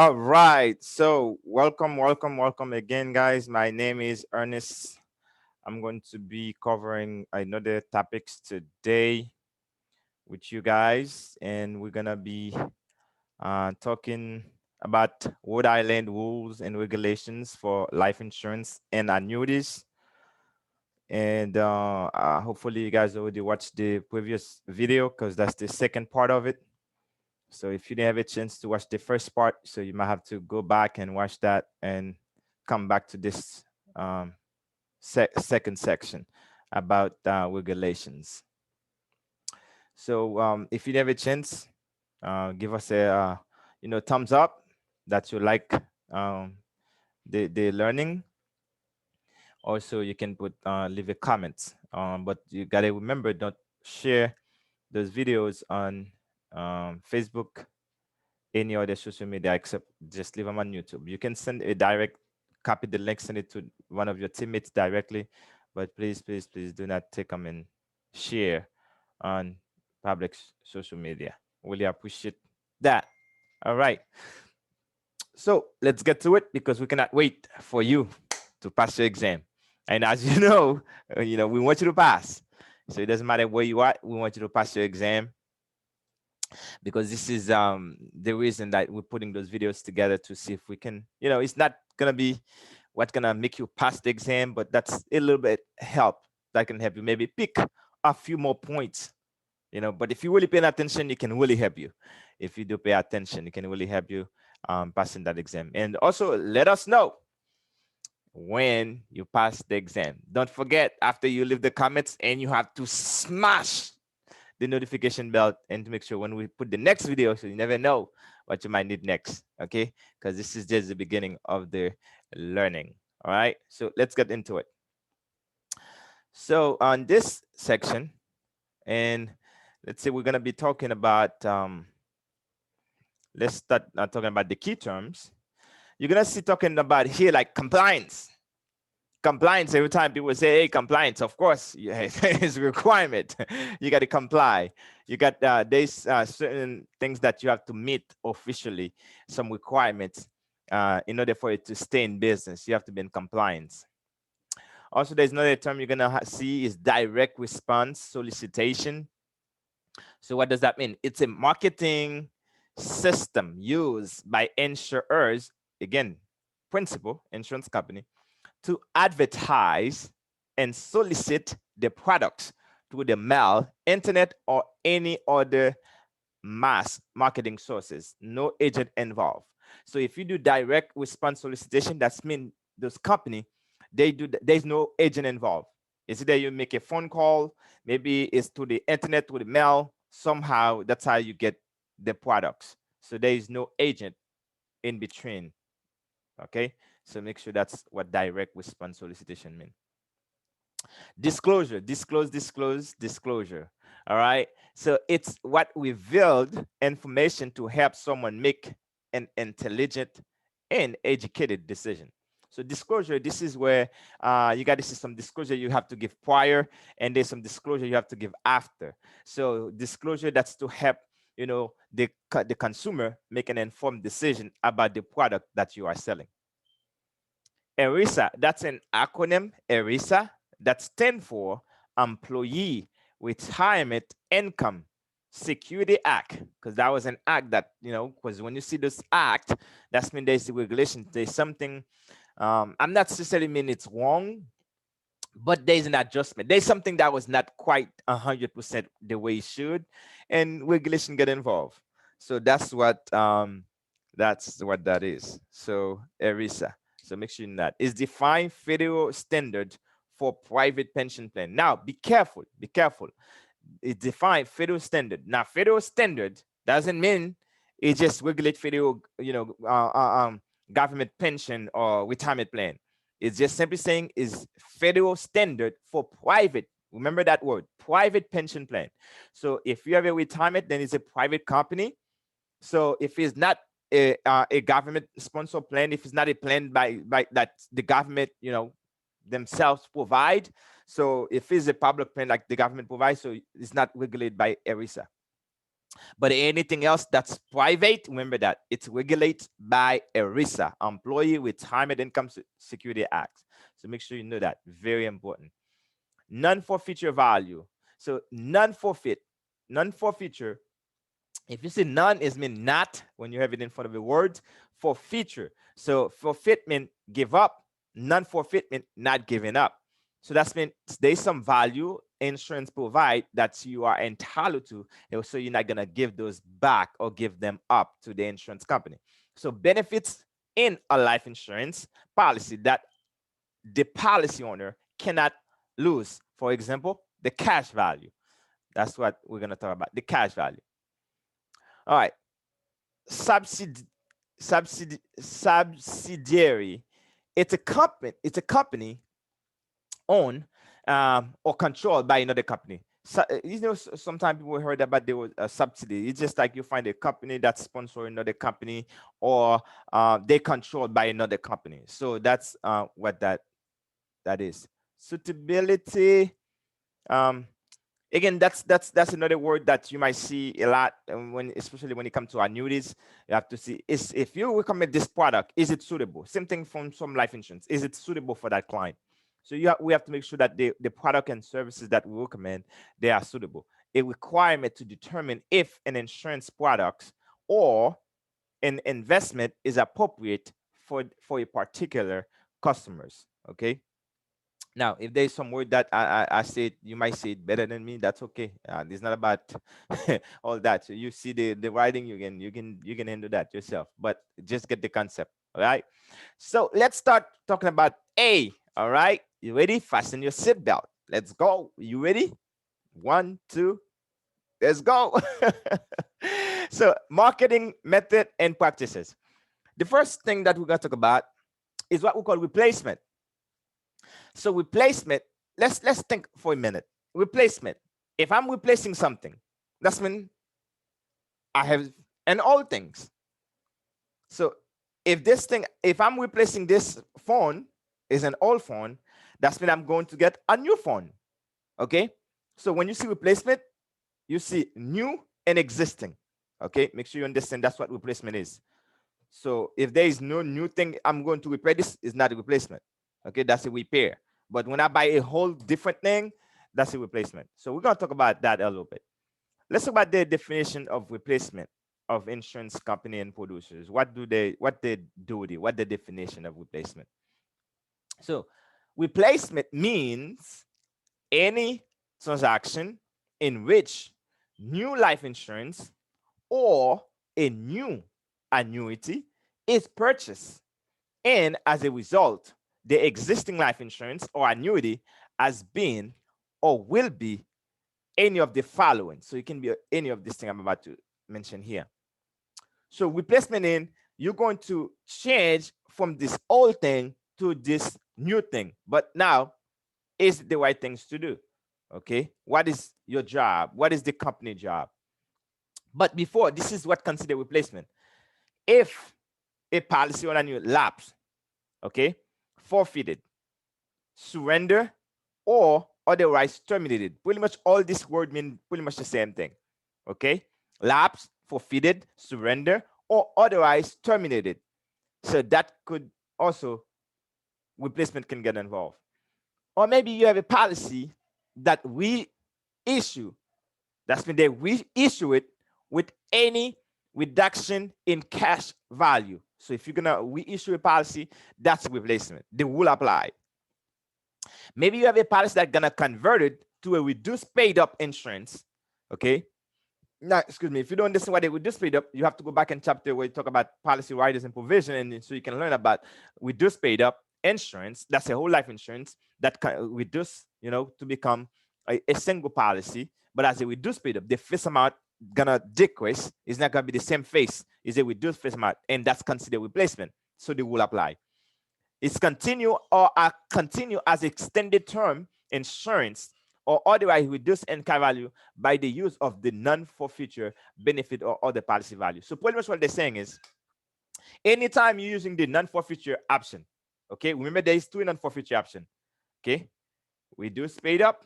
All right. So welcome again, guys. My name is Ernest. I'm going to be covering another topics today with you guys, and we're gonna be talking about Rhode Island rules and regulations for life insurance and annuities. And hopefully, you guys already watched the previous video because that's the second part of it. So if you didn't have a chance to watch the first part, so you might have to go back and watch that and come back to this second section about regulations. So if you didn't have a chance, give us a thumbs up that you like um, the learning. Also, you can put leave a comment. But you gotta remember, don't share those videos on Facebook, any other social media except just leave them on YouTube. You can send a direct copy the link, send it to one of your teammates directly, but please do not take them and share on public social media. Really appreciate that. All right. So let's get to it because we cannot wait for you to pass your exam. And as we want you to pass. So it doesn't matter where you are, we want you to pass your exam because this is the reason that we're putting those videos together to see if we can, it's not gonna be what's gonna make you pass the exam, but that's a little bit help that can help you maybe pick a few more points, but if you really paying attention, it can really help you. If you do pay attention, it can really help you passing that exam. And also let us know when you pass the exam. Don't forget, after you leave the comments, and you have to smash the notification bell and to make sure when we put the next video, so you never know what you might need next. Okay, because this is just the beginning of the learning. All right, so let's get into it. So on this section, and let's say we're going to be talking about let's start talking about the key terms. You're going to see talking about here like compliance. Every time people say, hey, compliance, of course, yeah, it's a requirement. You got to comply. You got there's certain things that you have to meet officially, some requirements in order for it to stay in business. You have to be in compliance. Also, there's another term you're going to see is direct response solicitation. So what does that mean? It's a marketing system used by insurers, again, principal insurance company, to advertise and solicit the products through the mail, internet, or any other mass marketing sources. No agent involved. So if you do direct response solicitation, that's mean those company, there's no agent involved. It's either you make a phone call, maybe it's to the internet, to the mail, somehow that's how you get the products. So there is no agent in between. Okay, so make sure that's what direct response solicitation means. Disclosure, disclosure. All right, so it's what revealed information to help someone make an intelligent and educated decision. So disclosure, this is where you got to see some disclosure you have to give prior, and there's some disclosure you have to give after. So disclosure, that's to help the consumer make an informed decision about the product that you are selling. ERISA, that's an acronym, ERISA, that stands for Employee Retirement Income Security Act, because that was an act that, because when you see this act, that's mean there's a regulation, there's something, I'm not necessarily mean it's wrong, but there's an adjustment. There's something that was not quite 100% the way it should, and regulation get involved. So that's what that is. So ERISA. So make sure that is defined federal standard for private pension plan. Now be careful, be careful. It defines federal standard. Now federal standard doesn't mean it just regulate federal, government pension or retirement plan. It's just simply saying is federal standard for private. Remember that word, private pension plan. So if you have a retirement, then it's a private company. So if it's not a government sponsored plan, if it's not a plan by that the government themselves provide, so if it's a public plan like the government provides, so it's not regulated by ERISA. But anything else that's private, remember that it's regulated by ERISA, Employee Retirement Income Security Act. So make sure you know that. Very important. Non-forfeiture value. So non-forfeiture. If you say none, is mean not when you have it in front of the word. Forfeiture. So forfeit mean give up. Non-forfeit mean not giving up. So that's mean there's some value insurance provide that you are entitled to, and so you're not gonna give those back or give them up to the insurance company. So benefits in a life insurance policy that the policy owner cannot lose. For example, the cash value. That's what we're gonna talk about. The cash value. All right. Subsidi- Subsidiary. It's a company owned or controlled by another company. So, sometimes people heard about there was a subsidy. It's just like you find a company that's sponsoring another company, or they controlled by another company. So that's what that is. Suitability. Um, Again, that's another word that you might see a lot when, especially when it comes to annuities. You have to see, is if you recommend this product, is it suitable? Same thing from some life insurance. Is it suitable for that client? So we have to make sure that the product and services that we recommend, they are suitable. A requirement to determine if an insurance product or an investment is appropriate for a particular customers. Okay. Now, if there's some word that I say it, you might say it better than me. That's okay. It's not about all that. So you see the writing, you can handle that yourself. But just get the concept. All right. So let's start talking about A. All right. You ready? Fasten your seatbelt. Let's go. You ready? One, two. Let's go. So marketing method and practices. The first thing that we're gonna talk about is what we call replacement. So replacement, let's think for a minute. Replacement. If I'm replacing something, that's mean I have an old things. So if I'm replacing this phone is an old phone, that's mean I'm going to get a new phone. Okay. So when you see replacement, you see new and existing. Okay. Make sure you understand that's what replacement is. So if there is no new thing I'm going to repair, this is not a replacement. Okay, that's a repair. But when I buy a whole different thing, that's a replacement. So we're gonna talk about that a little bit. Let's talk about the definition of replacement of insurance company and producers. What they do with it? What the definition of replacement? So replacement means any transaction in which new life insurance or a new annuity is purchased, and as a result, the existing life insurance or annuity has been or will be any of the following. So it can be any of this thing I'm about to mention here. So replacement in, you're going to change from this old thing to this new thing. But now, is it the right things to do? Okay. What is your job? What is the company job? But before, this is what consider replacement. If a policy on annuity lapse, okay, forfeited, surrender, or otherwise terminated. Pretty much all this word mean pretty much the same thing. Okay? Lapse, forfeited, surrender, or otherwise terminated. So that could also, replacement can get involved. Or maybe you have a policy that we issue. That's when they reissue it with any reduction in cash value. So if you're gonna reissue a policy, that's a replacement. They will apply. Maybe you have a policy that's gonna convert it to a reduced paid up insurance. Okay. Now, excuse me, if you don't understand what a reduced paid up, you have to go back in chapter where you talk about policy riders and provision, and so you can learn about reduced paid up insurance. That's a whole life insurance that can reduce, to become a single policy. But as a reduced paid up, the face amount gonna decrease. It's not gonna be the same face. It's a reduced face amount, and that's considered replacement. So they will apply. It's continue or continue as extended term insurance or otherwise reduced income value by the use of the non-forfeiture benefit or other policy value. So pretty much what they're saying is, anytime you're using the non-forfeiture option, okay, remember there is two non-forfeiture option, okay, reduce paid up,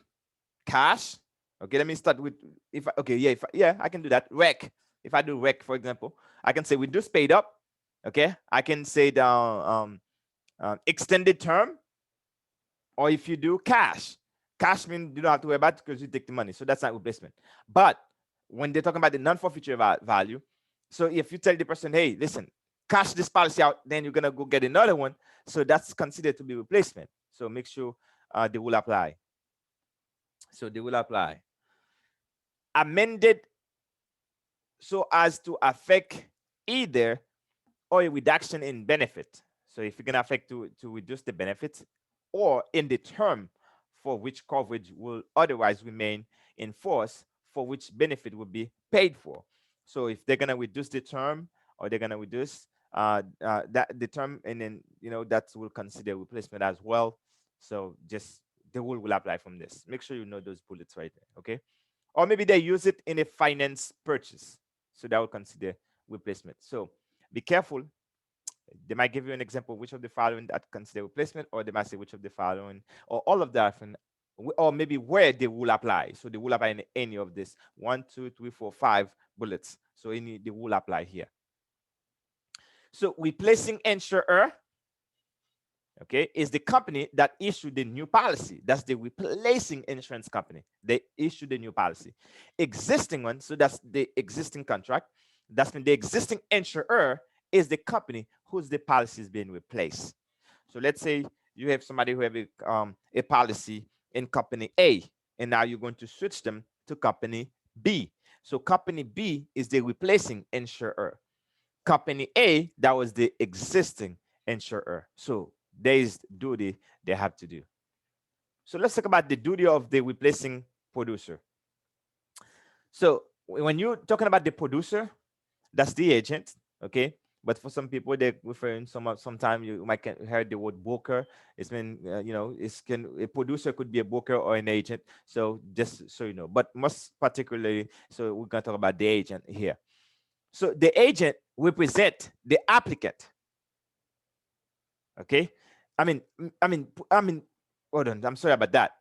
cash, Okay, let me start with if I, okay, yeah, yeah, I can do that. Rec. If I do rec, for example, I can say reduce paid up. Okay, I can say down extended term, or if you do cash, cash means you don't have to worry about it because you take the money, so that's not replacement. But when they're talking about the non-forfeiture value, so if you tell the person, hey, listen, cash this policy out, then you're gonna go get another one, so that's considered to be replacement. So make sure they will apply. So they will apply. Amended so as to affect either or a reduction in benefit. So if you're gonna affect to reduce the benefits or in the term for which coverage will otherwise remain in force, for which benefit will be paid for. So if they're gonna reduce the term or they're gonna reduce that the term, and then that will consider replacement as well. So just the rule will apply from this. Make sure you know those bullets right there. Okay. Or maybe they use it in a finance purchase, so that will consider replacement. So be careful. They might give you an example which of the following that consider replacement, or they might say which of the following, or all of that, or maybe where they will apply. So they will apply in any of this 1, 2, 3, 4, 5 bullets. So any they will apply here. So replacing insurer, okay, is the company that issued the new policy. That's the replacing insurance company. They issued the new policy. Existing one, so that's the existing contract. That's when the existing insurer is the company whose the policy is being replaced. So let's say you have somebody who have a policy in company A, and now you're going to switch them to company B. So company B is the replacing insurer. Company A, that was the existing insurer. So there is duty they have to do. So let's talk about the duty of the replacing producer. So when you're talking about the producer, that's the agent, okay? But for some people, they're referring sometimes you might hear the word broker. It's been a producer could be a broker or an agent. So just so you know, but most particularly, so we're gonna talk about the agent here. So the agent represent the applicant. Okay, I mean, hold on. I'm sorry about that.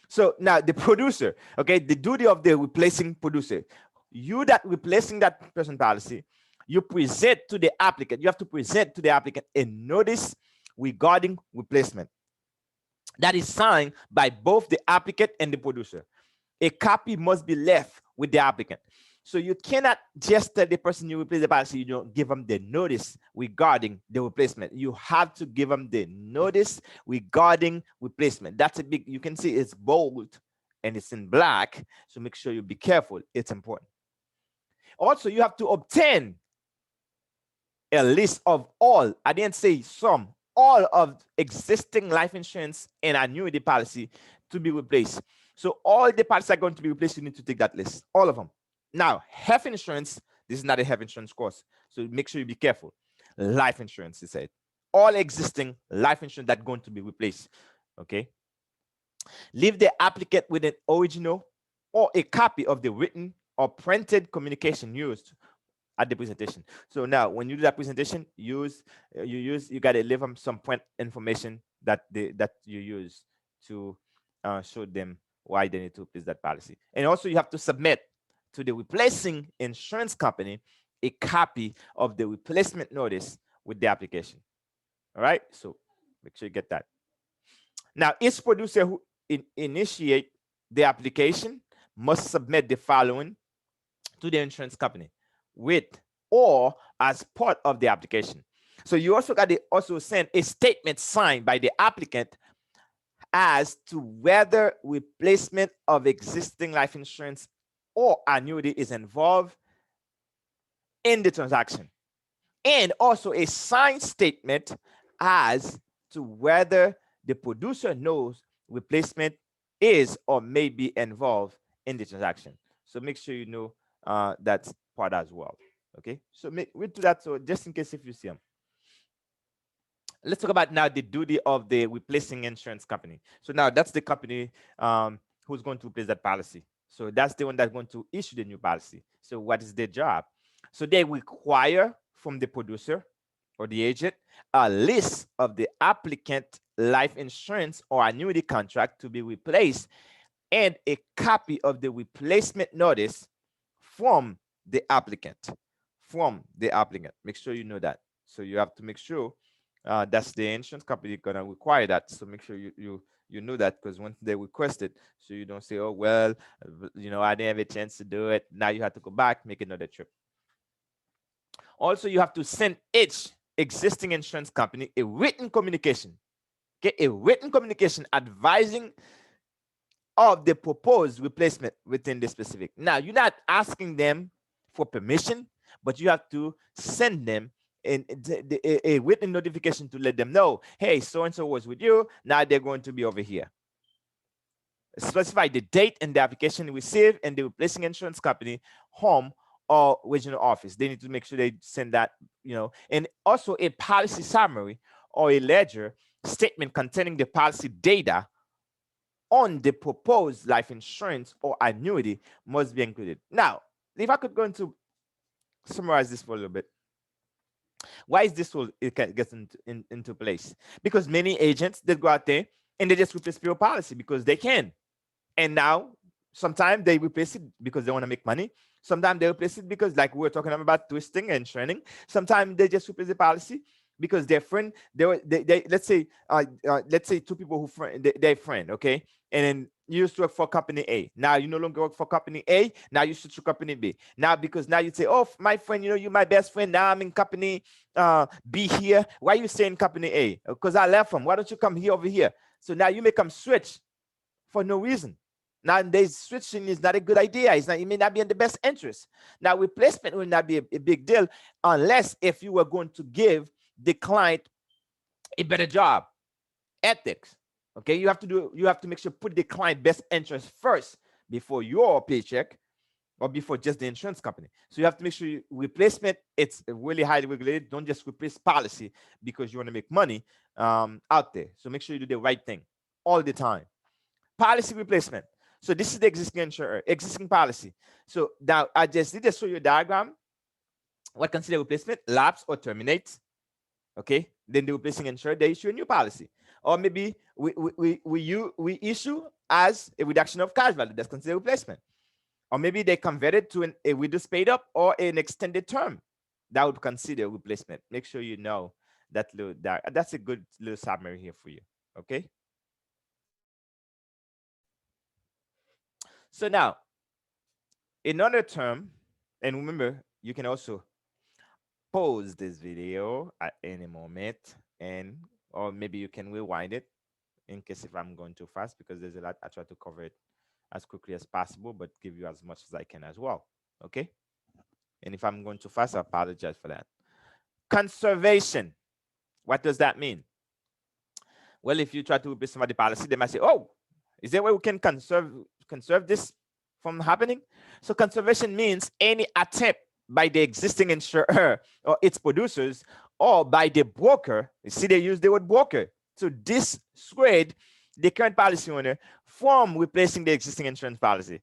So now the producer. Okay, the duty of the replacing producer. You that replacing that person policy, you present to the applicant. You have to present to the applicant a notice regarding replacement that is signed by both the applicant and the producer. A copy must be left with the applicant. So you cannot just tell the person you replace the policy, you don't give them the notice regarding the replacement. You have to give them the notice regarding replacement. That's a big, you can see it's bold and it's in black. So make sure you be careful. It's important. Also, you have to obtain a list of all, I didn't say some, all of existing life insurance and annuity policy to be replaced. So all the policies are going to be replaced. You need to take that list, all of them. Now, health insurance, this is not a health insurance course. So make sure you be careful. Life insurance, it said. All existing life insurance that are going to be replaced. Okay. Leave the applicant with an original or a copy of the written or printed communication used at the presentation. So now when you do that presentation, you got to leave them some point information that you use to show them why they need to replace that policy. And also you have to submit to the replacing insurance company a copy of the replacement notice with the application. All right, so make sure you get that. Now each producer who initiate the application must submit the following to the insurance company with or as part of the application. So you also got to also send a statement signed by the applicant as to whether replacement of existing life insurance or annuity is involved in the transaction, and also a signed statement as to whether the producer knows replacement is or may be involved in the transaction. So make sure you know that part as well. Okay, so we do that. So just in case if you see them, let's talk about now the duty of the replacing insurance company. So now that's the company who's going to replace that policy. So that's the one that's going to issue the new policy. So what is their job? So they require from the producer or the agent a list of the applicant life insurance or annuity contract to be replaced and a copy of the replacement notice from the applicant. From the applicant. Make sure you know that. So you have to make sure that's the insurance company gonna require that. So make sure you know that, because once they request it, so you don't say, oh well, I didn't have a chance to do it. Now you have to go back, make another trip. Also, you have to send each existing insurance company a written communication. Okay, a written communication advising of the proposed replacement within the specific. Now, you're not asking them for permission, but you have to send them a written notification to let them know, hey, so and so was with you. Now they're going to be over here. Specify the date and the application received and the replacing insurance company home or regional office. They need to make sure they send that, and also a policy summary or a ledger statement containing the policy data on the proposed life insurance or annuity must be included. Now, if I could go into summarize this for a little bit. Why is this rule it gets into place? Because many agents, they go out there and they just replace your policy because they can. And now sometimes they replace it because they want to make money. Sometimes they replace it because, like we were talking about, twisting and training. Sometimes they just replace the policy because their friend, they let's say two people who they're friend, okay, and then you used to work for company A. Now you no longer work for company A. Now you switch to company B. Now because now you say, oh, my friend, you're my best friend. Now I'm in company B here. Why you stay in company A? Because I left them. Why don't you come here over here? So now you make them switch for no reason. Nowadays, switching is not a good idea. It may not be in the best interest. Now, replacement will not be a big deal unless if you were going to give the client a better job. Ethics. Okay, you have to make sure put the client best interest first before your paycheck or before just the insurance company. So you have to make sure replacement, it's really highly regulated. Don't just replace policy because you want to make money out there. So make sure you do the right thing all the time. Policy replacement. So this is the existing policy. So now I just did show you a diagram. What consider replacement? Lapse or terminate. Okay. Then the replacing insurer, they issue a new policy. Or maybe we issue as a reduction of cash value. That's considered replacement. Or maybe they convert it to a reduced paid up or an extended term. That would consider replacement. Make sure you know that that's a good little summary here for you. Okay. So now, another term, and remember, you can also pause this video at any moment, or maybe you can rewind it in case if I'm going too fast, because there's a lot. I try to cover it as quickly as possible, but give you as much as I can as well. Okay. And if I'm going too fast, I apologize for that. Conservation. What does that mean? Well, if you try to replace somebody's policy, they might say, oh, is there a way we can conserve this from happening? So conservation means any attempt by the existing insurer or its producers or by the broker. You see, they use the word broker to dissuade the current policy owner from replacing the existing insurance policy.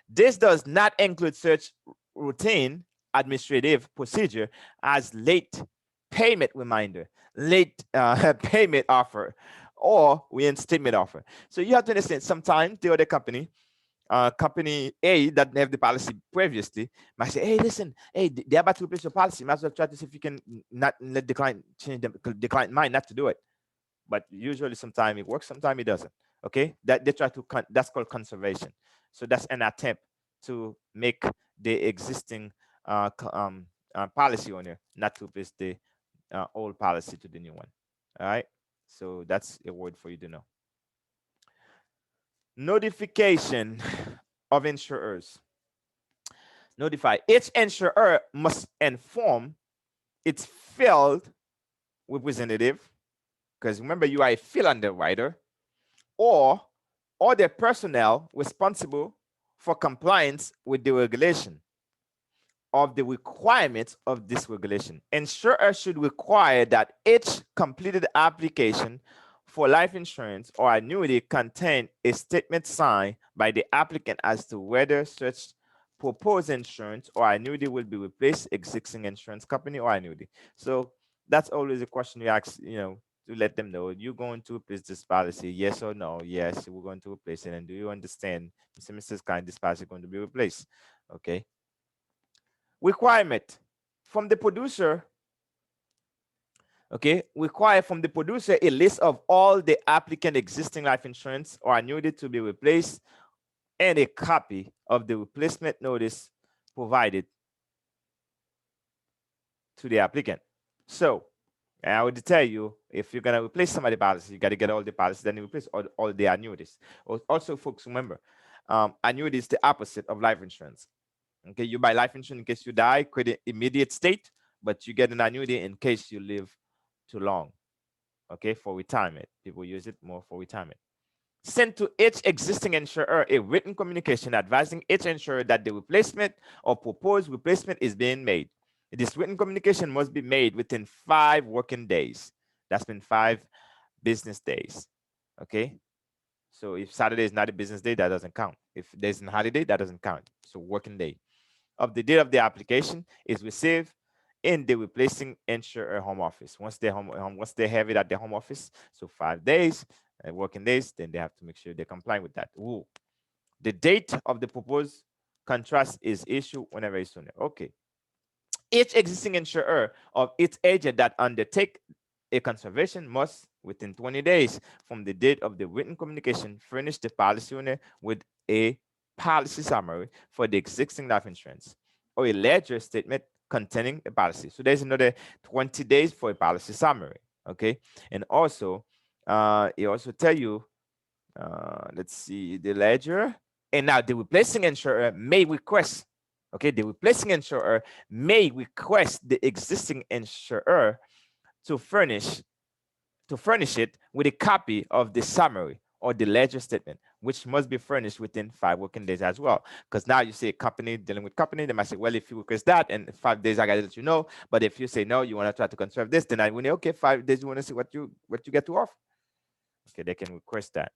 This does not include such routine administrative procedure as late payment reminder, late payment offer, or reinstatement offer. So you have to understand, sometimes the other company A that have the policy previously might say, hey, listen, hey, they're about to replace your policy. Might as well try to see if you can not let the client change the client mind not to do it. But usually sometimes it works, sometimes it doesn't. Okay, that they try to that's called conservation. So that's an attempt to make the existing policy owner not to replace the old policy to the new one. All right, so that's a word for you to know. Notification of insurers. Notify. Each insurer must inform its field representative, because remember, you are a field underwriter, or the personnel responsible for compliance with the regulation of the requirements of this regulation. Insurer should require that each completed application for life insurance or annuity contain a statement signed by the applicant as to whether such proposed insurance or annuity will be replaced existing insurance company or annuity. So that's always a question you ask, to let them know you're going to replace this policy, yes or no. Yes, we're going to replace it. And do you understand, Mr. and Mrs. Kind, this policy is going to be replaced? Okay. Requirement from the producer. Okay, require from the producer a list of all the applicant existing life insurance or annuity to be replaced and a copy of the replacement notice provided to the applicant. So I would tell you, if you're gonna replace somebody's policy, you got to get all the policies, then you replace all the annuities. Also, folks, remember, annuity is the opposite of life insurance. Okay, you buy life insurance in case you die, create immediate state, but you get an annuity in case you live too long. Okay, for retirement. People use it more for retirement. Send to each existing insurer a written communication advising each insurer that the replacement or proposed replacement is being made. This written communication must be made within 5 working days. That's been 5 business days. Okay. So if Saturday is not a business day, that doesn't count. If there's a holiday, that doesn't count. So working day of the date of the application is received in the replacing insurer home office. Once they once they have it at the home office, so 5 days, working days, then they have to make sure they're complying with that rule. The date of the proposed contract is issued whenever it's sooner. Okay. Each existing insurer of its agent that undertake a conservation must, within 20 days from the date of the written communication, furnish the policy owner with a policy summary for the existing life insurance or a ledger statement containing a policy. So there's another 20 days for a policy summary. Okay. And also, it also tell you, let's see, the ledger. And now the replacing insurer may request, okay, the replacing insurer may request the existing insurer to furnish it with a copy of the summary or the ledger statement, which must be furnished within 5 working days as well. Because now you say company dealing with company, they might say, well, if you request that in 5 days, I gotta let you know. But if you say no, you want to try to conserve this, then I will okay, 5 days, you want to see what you get to offer. Okay, they can request that.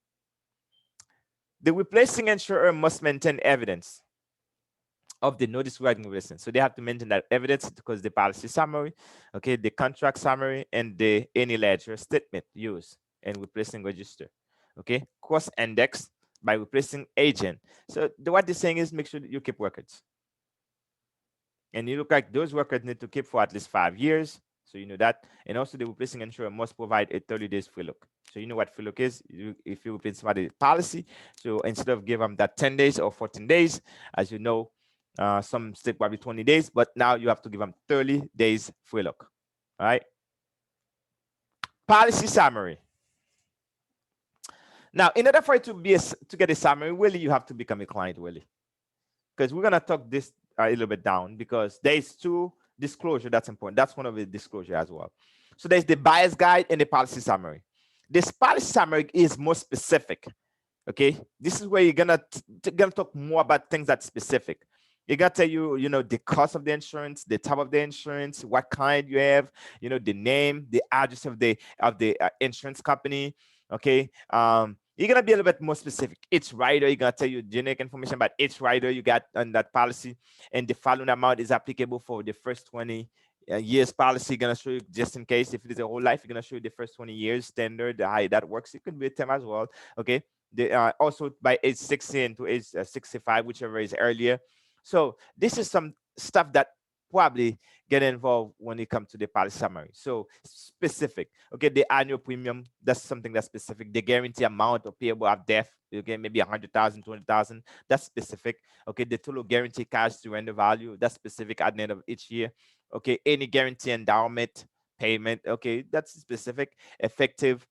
The replacing insurer must maintain evidence of the notice writing replacement. So they have to maintain that evidence because the policy summary, okay, the contract summary, and the any ledger statement used in replacing register. Okay, cross index by replacing agent. So what they're saying is make sure that you keep records. And you look like those records need to keep for at least 5 years. So you know that. And also the replacing insurer must provide a 30 days free look. So you know what free look is? If you replace somebody's policy, so instead of give them that 10 days or 14 days, as you know, some stick probably 20 days, but now you have to give them 30 days free look. All right. Policy summary. Now, in order for it to get a summary, really, you have to become a client, really. Because we're gonna talk this a little bit down because there's 2 disclosure that's important. That's one of the disclosure as well. So there's the buyer's guide and the policy summary. This policy summary is more specific. Okay, this is where you're gonna talk more about things that's specific. It got to tell you, you know, the cost of the insurance, the type of the insurance, what kind you have, you know, the name, the address of the insurance company. Okay, you're gonna be a little bit more specific. Each rider, you're gonna tell you generic information about each rider you got on that policy, and the following amount is applicable for the first 20 years policy. Gonna show you just in case if it is a whole life, you're gonna show you the first 20 years standard, how that works. It could be a term as well. Okay, also by age 60 to age 65, whichever is earlier. So this is some stuff that probably get involved when it comes to the policy summary. So specific, okay, the annual premium, that's something that's specific. The guarantee amount of payable at death, okay, maybe 100,000, 20,000, that's specific. Okay, the total guarantee cash surrender value, that's specific at the end of each year. Okay, any guarantee endowment payment, okay, that's specific. Effective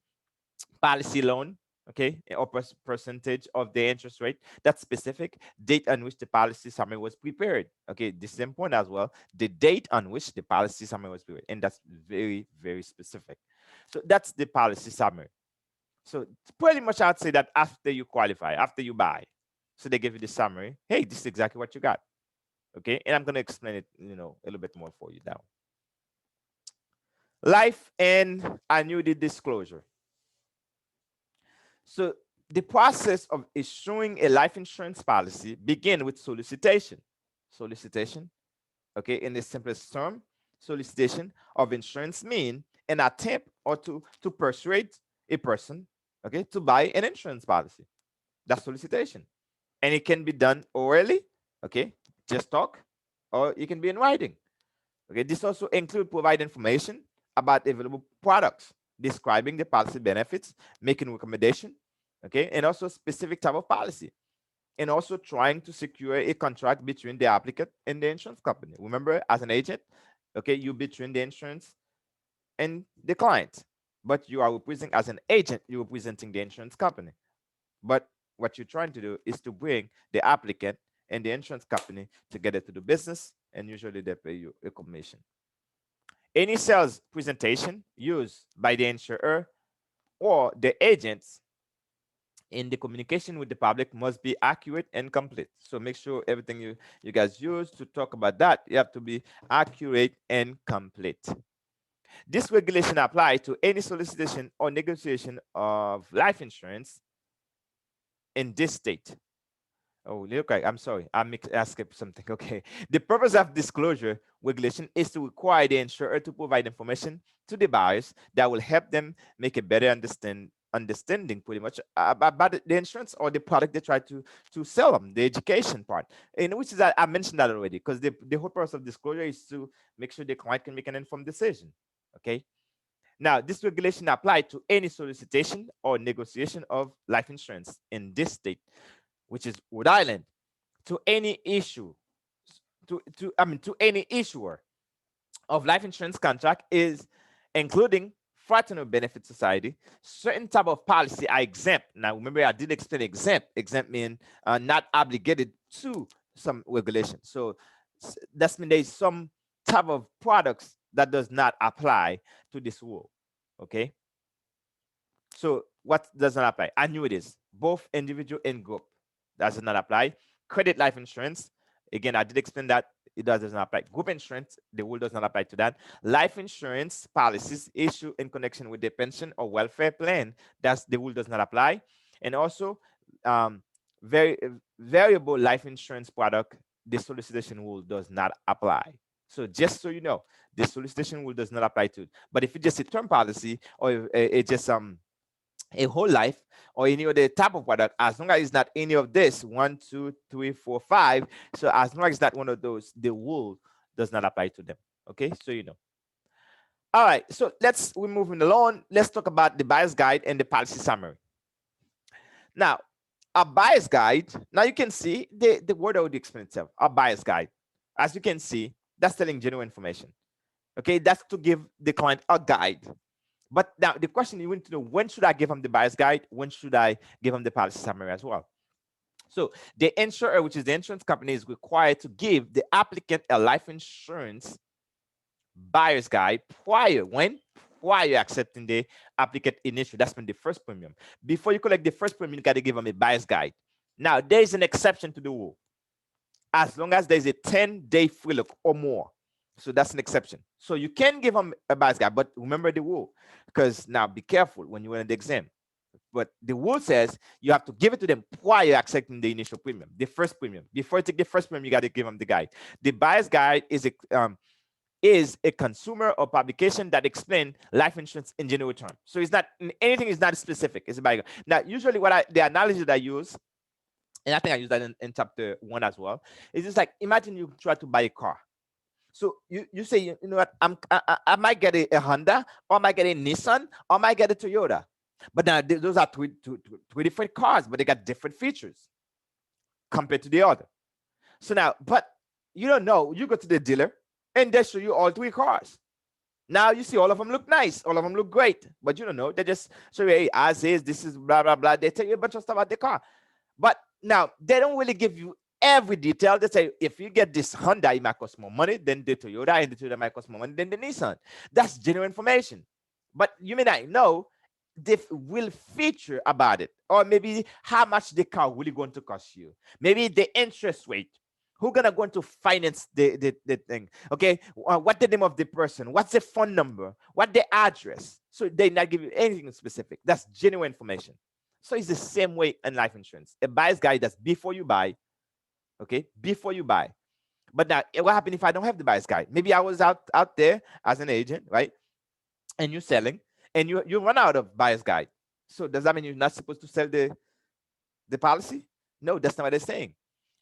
policy loan, okay, or percentage of the interest rate, that's specific. Date on which the policy summary was prepared, okay, this is important as well. The date on which the policy summary was prepared, and that's very, very specific. So that's the policy summary. So pretty much I'd say that after you qualify, after you buy, so they give you the summary, hey, this is exactly what you got. Okay, and I'm going to explain it, you know, a little bit more for you now. Life and annuity disclosure. So the process of issuing a life insurance policy begin with solicitation. Solicitation, okay, in the simplest term, solicitation of insurance mean an attempt or to persuade a person, okay, to buy an insurance policy. That's solicitation. And it can be done orally, okay, just talk, or it can be in writing. Okay, this also include provide information about available products, describing the policy benefits, making recommendation, okay, and also specific type of policy, and also trying to secure a contract between the applicant and the insurance company. Remember, as an agent, okay, you between the insurance and the client, but you are representing as an agent, you're representing the insurance company. But what you're trying to do is to bring the applicant and the insurance company together to do business, and usually they pay you a commission. Any sales presentation used by the insurer or the agents in the communication with the public must be accurate and complete. So make sure everything you guys use to talk about that, you have to be accurate and complete. This regulation applies to any solicitation or negotiation of life insurance in this state. Oh, okay. I'm sorry. I skipped something. Okay. The purpose of disclosure regulation is to require the insurer to provide information to the buyers that will help them make a better understanding pretty much about the insurance or the product they try to sell them, the education part. And which is that I mentioned that already, because the whole purpose of disclosure is to make sure the client can make an informed decision. Okay. Now, this regulation applies to any solicitation or negotiation of life insurance in this state, which is Rhode Island, to any issue, to any issuer of life insurance contract is including fraternal benefit society. Certain type of policy are exempt. Now, remember, I did explain exempt. Exempt means not obligated to some regulation. So that's mean there's some type of products that does not apply to this rule. Okay. So what does not apply? Annuities, both individual and group, does not apply. Credit life insurance, again, I did explain that it does not apply. Group insurance, the rule does not apply to that. Life insurance policies issued in connection with the pension or welfare plan, that's the rule does not apply. And also, um, very variable life insurance product, the solicitation rule does not apply. So just so you know, the solicitation rule does not apply to it. But if it's just a term policy or it's just a whole life or any other type of product, as long as it's not any of this, 1, 2, 3, 4, 5. So as long as it's not one of those, the rule does not apply to them. Okay, so you know. All right, so we're moving along. Let's talk about the buyer's guide and the policy summary. Now, a buyer's guide, now you can see the word already explains itself. A buyer's guide. As you can see, that's telling general information. Okay, that's to give the client a guide. But now the question you want to know, when should I give them the buyer's guide? When should I give them the policy summary as well? So the insurer, which is the insurance company, is required to give the applicant a life insurance buyer's guide prior accepting the applicant initial. That's when the first premium. Before you collect the first premium, you got to give them a buyer's guide. Now there is an exception to the rule. As long as there's a 10-day free look or more. So that's an exception. So you can give them a buyer's guide, but remember the rule, because now be careful when you run the exam. But the rule says you have to give it to them prior accepting the initial premium, the first premium. Before you take the first premium, you got to give them the guide. The buyer's guide is a consumer or publication that explains life insurance in general terms. So it's not anything is not specific. It's a buyer. Now, usually the analogy that I use, and I think I use that in chapter 1 as well, is just like imagine you try to buy a car. So you say, you know what, I might get a Honda, or I might get a Nissan, or I might get a Toyota. But now those are two different cars, but they got different features compared to the other. So now, but you don't know. You go to the dealer and they show you all 3 cars. Now you see all of them look nice, all of them look great, but you don't know. They just show you, hey, as is, this is blah, blah, blah. They tell you a bunch of stuff about the car. But now they don't really give you every detail. They say, if you get this Honda, it might cost more money than the Toyota, and the Toyota might cost more money than the Nissan. That's general information. But you may not know the real feature about it, or maybe how much the car really going to cost you. Maybe the interest rate. Who's gonna go to finance the thing? Okay, what the name of the person? What's the phone number? What the address? So they not give you anything specific. That's genuine information. So it's the same way in life insurance. A buyer's guide, that's before you buy. Okay, before you buy. But now, what happens if I don't have the buyer's guide? Maybe I was out there as an agent, right? And you're selling, and you run out of buyer's guide. So does that mean you're not supposed to sell the policy? No, that's not what they're saying.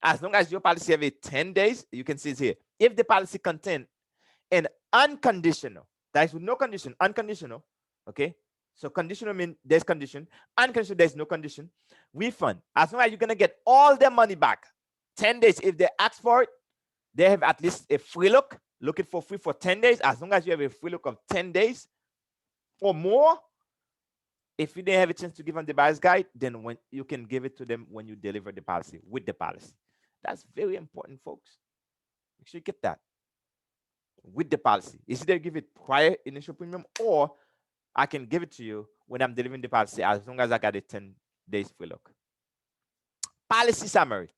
As long as your policy have a 10 days, you can see it here. If the policy contain an unconditional, that is with no condition, unconditional, okay? So conditional means there's condition, unconditional there's no condition. Refund, as long as you're gonna get all their money back. 10 days, if they ask for it, they have at least a free look, look it for free for 10 days. As long as you have a free look of 10 days or more, if you didn't have a chance to give them the buyer's guide, then when you can give it to them when you deliver the policy with the policy. That's very important, folks. Make sure you get that with the policy. Is either give it prior initial premium, or I can give it to you when I'm delivering the policy, as long as I got a 10 days free look. Policy summary.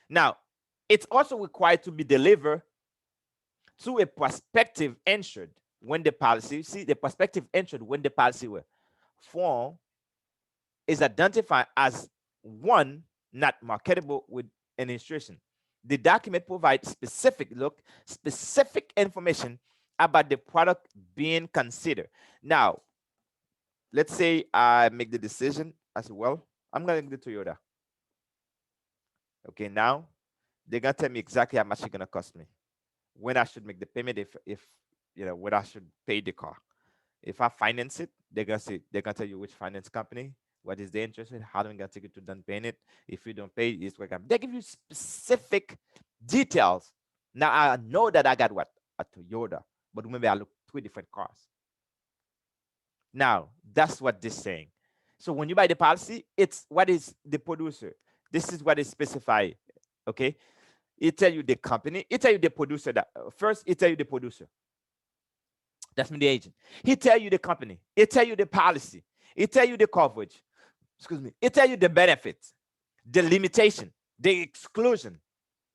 Now, it's also required to be delivered to a prospective insured when the policy, see, the prospective insured when the policy were form is identified as one not marketable with an illustration. The document provides specific information about the product being considered. Now, let's say I make the decision as well. I'm gonna get the Toyota. Okay, now they're gonna tell me exactly how much it's gonna cost me, when I should make the payment, if you know, when I should pay the car. If I finance it, they're gonna tell you which finance company, what is the interest rate, how am I gonna take it to done paying it. If you don't pay, it's what they give you specific details. Now I know that I got what, a Toyota, but maybe I look 2 different cars. Now that's what this saying. So when you buy the policy, it's what is the producer. This is what is specified. Okay, it tell you the company, it tell you the producer. That first it tell you the producer. That's me, the agent. He tell you the company. It tell you the policy. It tell you the coverage. Excuse me. It tell you the benefits, the limitation, the exclusion.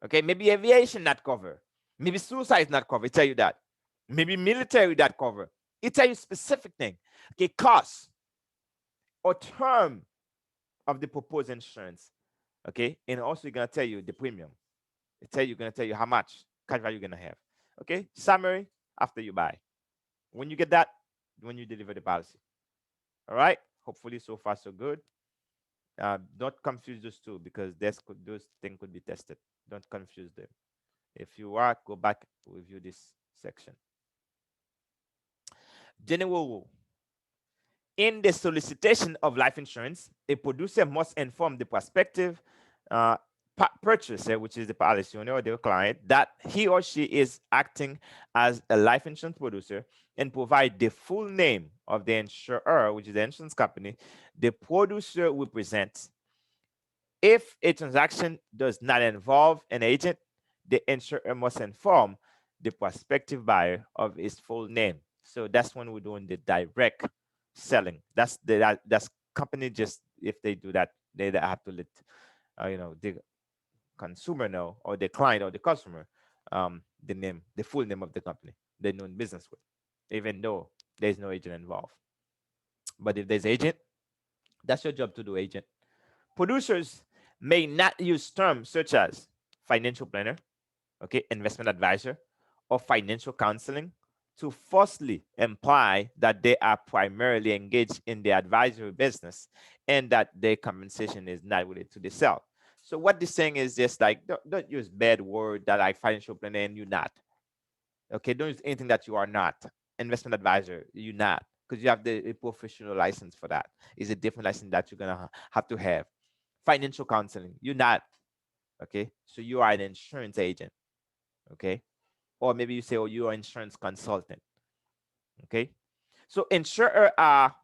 Okay, maybe aviation not cover. Maybe suicide not cover. It tell you that. Maybe military not cover. It tell you specific thing. Okay, cost or term of the proposed insurance. Okay, and also you're gonna tell you the premium. Gonna tell you how much cash value you're gonna have. Okay, summary after you buy. When you get that, when you deliver the policy. All right. Hopefully, so far so good. Don't confuse those two, because those things could be tested. Don't confuse them. If you are, go back, review this section. General rule. In the solicitation of life insurance, a producer must inform the prospective purchaser, which is the policy owner or the client, that he or she is acting as a life insurance producer, and provide the full name of the insurer, which is the insurance company the producer represents. If a transaction does not involve an agent, the insurer must inform the prospective buyer of his full name. So that's when we're doing the direct selling. That's company, just if they do that, they have to let the consumer know, or the client or the customer, the full name of the company they're doing business with, even though there's no agent involved. But if there's agent, that's your job to do, agent. Producers may not use terms such as financial planner, okay, investment advisor, or financial counseling to falsely imply that they are primarily engaged in the advisory business and that their compensation is not related to the sale. So what this saying is just like, don't use bad word that like financial planner and you're not. Okay, don't use anything that you are not. Investment advisor, you're not, because you have the professional license for that. It's a different license that you're gonna have to have. Financial counseling, you're not. Okay, so you are an insurance agent. Okay, or maybe you say, oh, you are an insurance consultant. Okay, so insurers are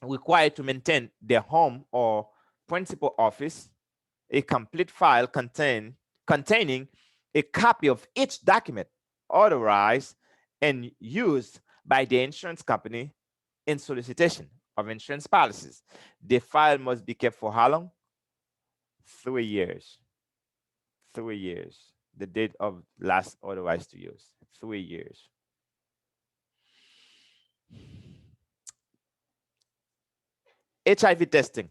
required to maintain their home or principal office a complete file containing a copy of each document authorized and used by the insurance company in solicitation of insurance policies. The file must be kept for how long? 3 years. 3 years. The date of last authorized to use. 3 years. HIV testing.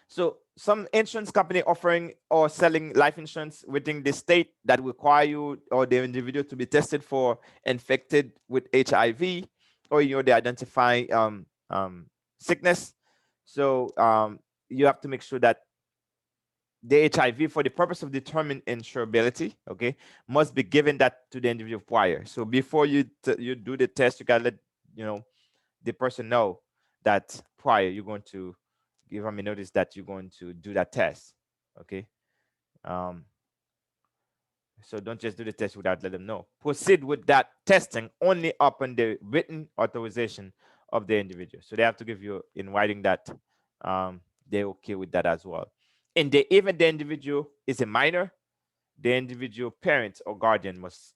So some insurance company offering or selling life insurance within the state that require you or the individual to be tested for infected with HIV or they identify sickness. So you have to make sure that the HIV, for the purpose of determining insurability, okay, must be given that to the individual prior. So before you do the test, you gotta let the person know that prior you're going to give them a notice that you're going to do that test. Okay. Um, so don't just do the test without letting them know. Proceed with that testing only upon the written authorization of the individual. So they have to give you in writing that they're okay with that as well. And even the individual is a minor, the individual parent or guardian must,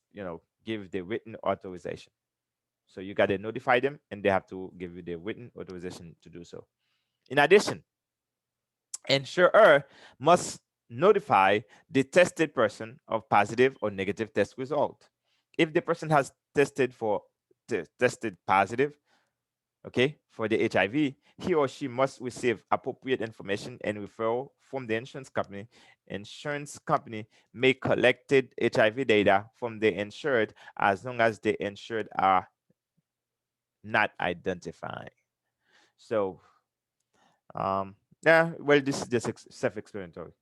give the written authorization. So you got to notify them, and they have to give you the written authorization to do so. In addition, insurer must notify the tested person of positive or negative test result. If the person has tested positive, okay, for the HIV, he or she must receive appropriate information and referral from the insurance company. Insurance company may collected HIV data from the insured as long as the insured are not identified. So, yeah, well, this is just self-explanatory.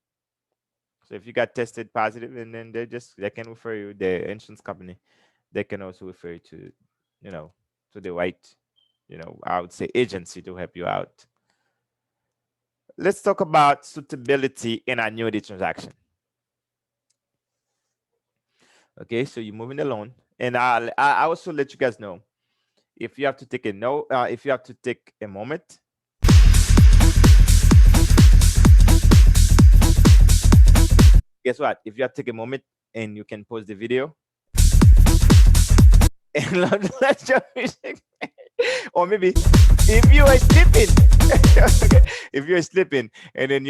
So if you got tested positive, and then they can refer you, the insurance company, they can also refer you to, you know, to the right, I would say agency to help you out. Let's talk about suitability in annuity transaction. Okay, so you're moving along, and I also let you guys know if you have to take a note, if you have to take a moment. Guess what? If you have to take a moment and you can pause the video and let your music, or maybe if you are sleeping, if you're sleeping, and then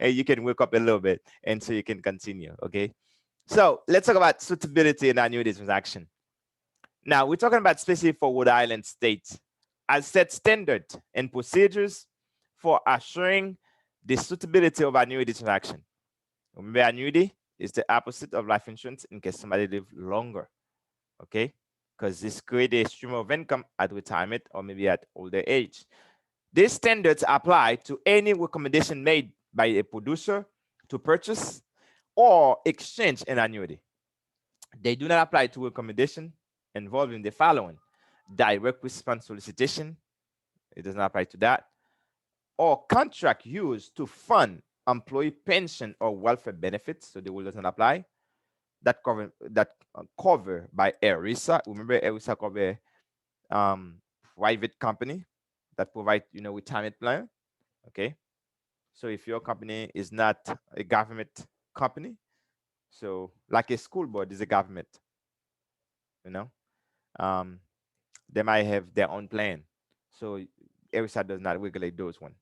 hey, you can wake up a little bit, and so you can continue. Okay, so let's talk about suitability in annuity transaction. Now we're talking about specifically for Rhode Island State as set standard and procedures for assuring the suitability of annuity transaction. Remember, annuity is the opposite of life insurance in case somebody live longer. Okay, because this create a stream of income at retirement or maybe at older age. These standards apply to any recommendation made by a producer to purchase or exchange an annuity. They do not apply to recommendation involving the following: direct response solicitation, it does not apply to that, or contract used to fund employee pension or welfare benefits, so the rule does not apply. That cover by ERISA. Remember, ERISA cover private company that provide retirement plan. Okay, so if your company is not a government company, so like a school board is a government, you know, um, they might have their own plan. So ERISA does not regulate those one.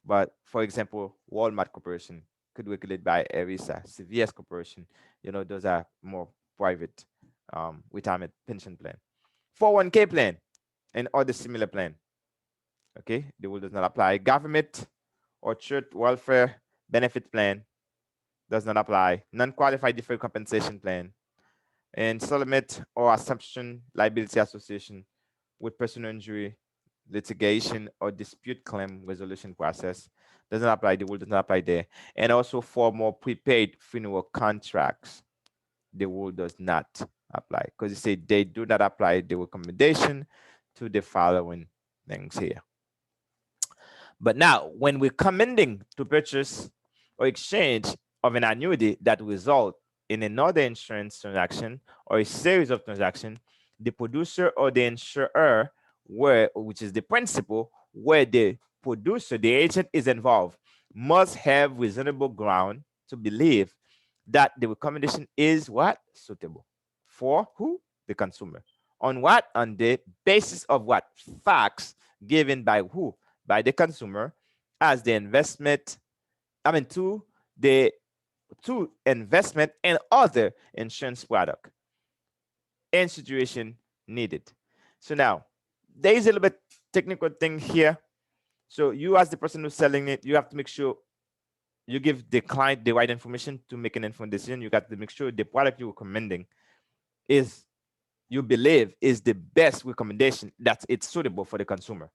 But for example, Walmart Corporation could regulate by ERISA. CVS Corporation, those are more private retirement pension plan. 401k plan and other similar plan. Okay, the rule does not apply. Government or church welfare benefit plan does not apply. Non-qualified deferred compensation plan and settlement or assumption liability association with personal injury litigation or dispute claim resolution process does not apply. The rule does not apply there. And also for more prepaid funeral contracts, the rule does not apply because it says they do not apply the recommendation to the following things here. But now, when we're commending to purchase or exchange of an annuity that result in another insurance transaction or a series of transactions, the producer or the insurer, which is the principal, where the producer, the agent is involved, must have reasonable ground to believe that the recommendation is what? Suitable. For who? The consumer. On what? On the basis of what? Facts given by who? By the consumer as the investment, the to investment and other insurance product and situation needed. So now there is a little bit technical thing here. So you as the person who's selling it, you have to make sure you give the client the right information to make an informed decision. You got to make sure the product you're recommending is you believe is the best recommendation that it's suitable for the consumer,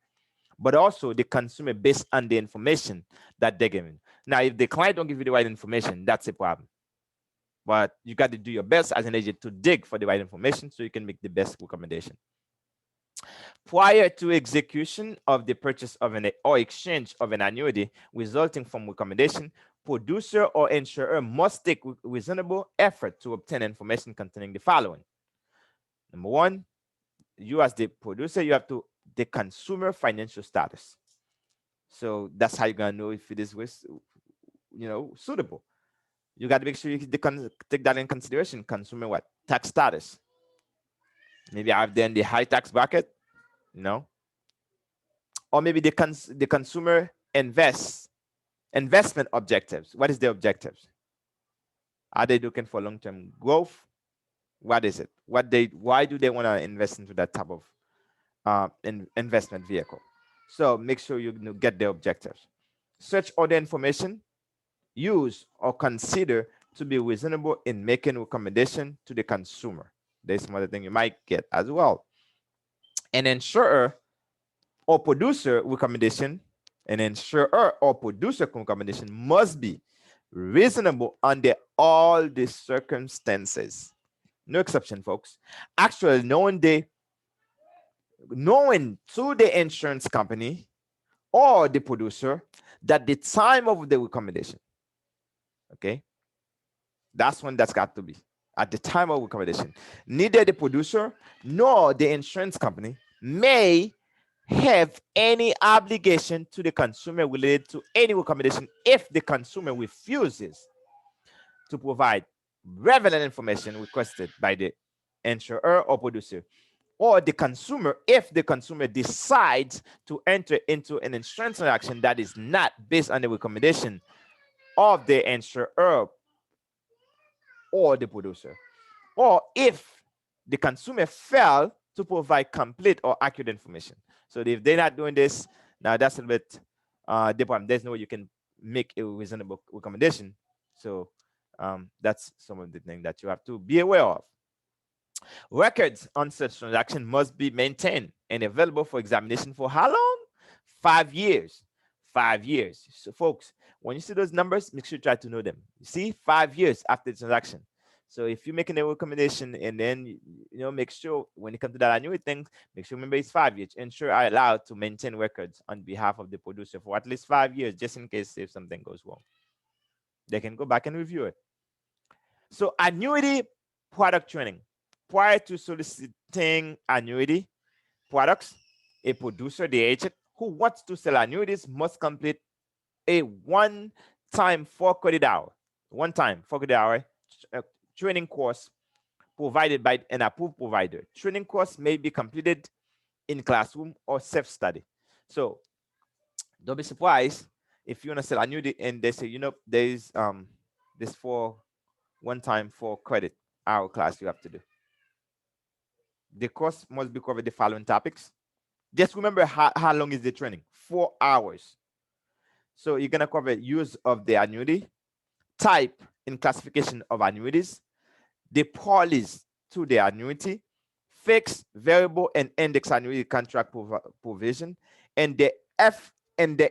but also the consumer based on the information that they're giving. Now, if the client don't give you the right information, that's a problem. But you got to do your best as an agent to dig for the right information so you can make the best recommendation. Prior to execution of the purchase of an or exchange of an annuity resulting from recommendation, producer or insurer must take reasonable effort to obtain information containing the following. Number one, you as the producer, you have to the consumer financial status. So that's how you're gonna know if it is suitable. You got to make sure you take that in consideration. Consumer what? Tax status. Maybe I've done the high tax bracket, you know, or maybe the consumer investment objectives. What is the objectives? Are they looking for long-term growth? What is it? Why do they want to invest into that type of investment vehicle? So make sure you get the objectives. Search other information, use or consider to be reasonable in making recommendation to the consumer. There's some other thing you might get as well. An insurer or producer recommendation, an insurer or producer recommendation must be reasonable under all the circumstances. No exception, folks. Actually, knowing to the insurance company or the producer that the time of the recommendation, okay, that's when that's got to be at the time of recommendation. Neither the producer nor the insurance company may have any obligation to the consumer related to any recommendation if the consumer refuses to provide relevant information requested by the insurer or producer, or the consumer if the consumer decides to enter into an insurance transaction that is not based on the recommendation of the insurer or the producer, or if the consumer failed to provide complete or accurate information. So if they're not doing this, now that's a little bit different. There's no way you can make a reasonable recommendation. So that's some of the things that you have to be aware of. Records on such transaction must be maintained and available for examination for how long? 5 years. 5 years. So folks, when you see those numbers, make sure you try to know them. You see, 5 years after the transaction. So if you're making a recommendation and then make sure when it comes to that annuity thing, make sure remember it's 5 years. Insurers are allowed to maintain records on behalf of the producer for at least 5 years, just in case if something goes wrong. They can go back and review it. So annuity product training. Prior to soliciting annuity products, a producer, the agent who wants to sell annuities must complete a one-time 4-credit hour training course provided by an approved provider. Training course may be completed in classroom or self-study. So don't be surprised if you want to sell annuity and they say, there's this one-time 4-credit hour class you have to do. The course must be covered the following topics. Just remember how long is the training? 4 hours. So you're gonna cover use of the annuity, type and classification of annuities, the policies to the annuity, fixed, variable, and index annuity contract provision, and the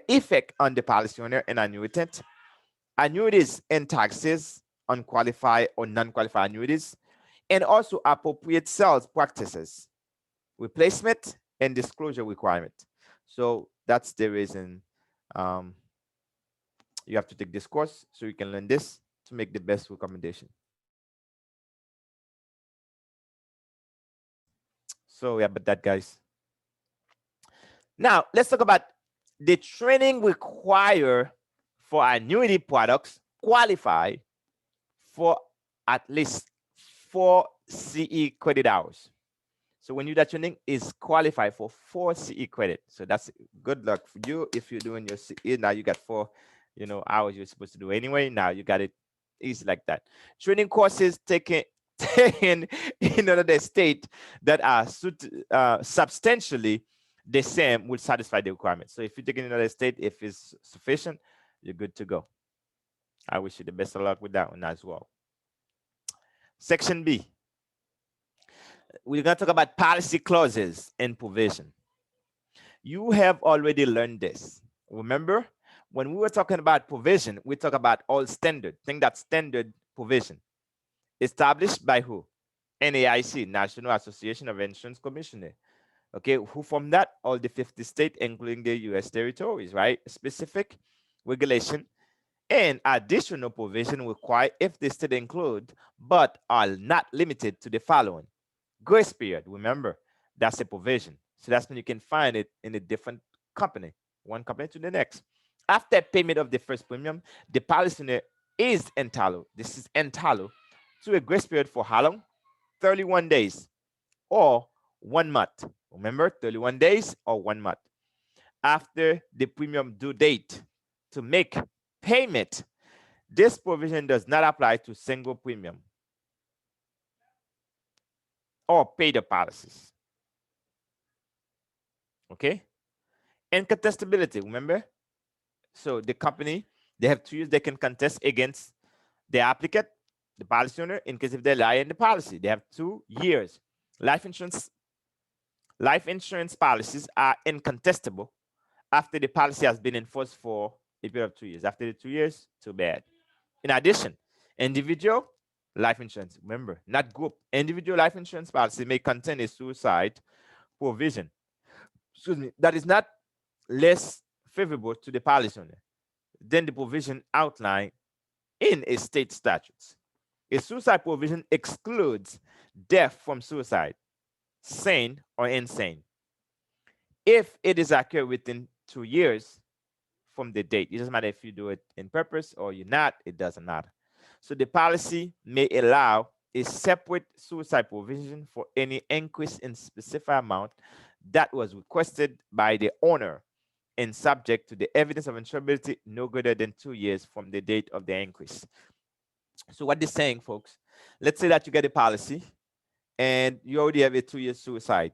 effect on the policy owner and annuitant, annuities and taxes on qualified or non-qualified annuities, and also appropriate sales practices, replacement, and disclosure requirement. So that's the reason you have to take this course so you can learn this to make the best recommendation. So yeah, but that, guys. Now let's talk about the training required for annuity products qualify for at least 4 CE credit hours. So when you do that training is qualified for 4 CE credit. So that's good luck for you if you're doing your CE. Now you got 4 hours you're supposed to do anyway. Now you got it easy like that. Training courses taken in another state that are substantially the same will satisfy the requirements. So if you take in another state, if it's sufficient, you're good to go. I wish you the best of luck with that one as well. Section B. We're going to talk about policy clauses and provision. You have already learned this. Remember, when we were talking about provision, we talk about all standard, think that standard provision established by who? NAIC, National Association of Insurance Commissioners. Okay, who from that? All the 50 states, including the US territories, right? Specific regulation and additional provision required if the state include, but are not limited to the following. Grace period, remember, that's a provision. So that's when you can find it in a different company, one company to the next. After payment of the first premium, the policyholder is entitled, this is entitled to a grace period for how long? 31 days or 1 month. Remember, 31 days or 1 month after the premium due date to make payment. This provision does not apply to single premium or paid up policies. Okay? And contestability, remember? So the company, they have 2 years they can contest against the applicant, the policy owner, in case if they lie in the policy. They have 2 years. Life insurance policies are incontestable after the policy has been enforced for a period of 2 years. After the 2 years, too bad. In addition, individual life insurance, remember, not group, individual life insurance policy may contain a suicide provision, excuse me, that is not less favorable to the policy owner than the provision outlined in a state statutes. A suicide provision excludes death from suicide, sane or insane, if it is occurred within 2 years from the date. It doesn't matter if you do it in purpose or you're not, it doesn't matter. So the policy may allow a separate suicide provision for any increase in specific amount that was requested by the owner and subject to the evidence of insurability no greater than 2 years from the date of the increase. So what they're saying, folks, let's say that you get a policy and you already have a 2 year suicide,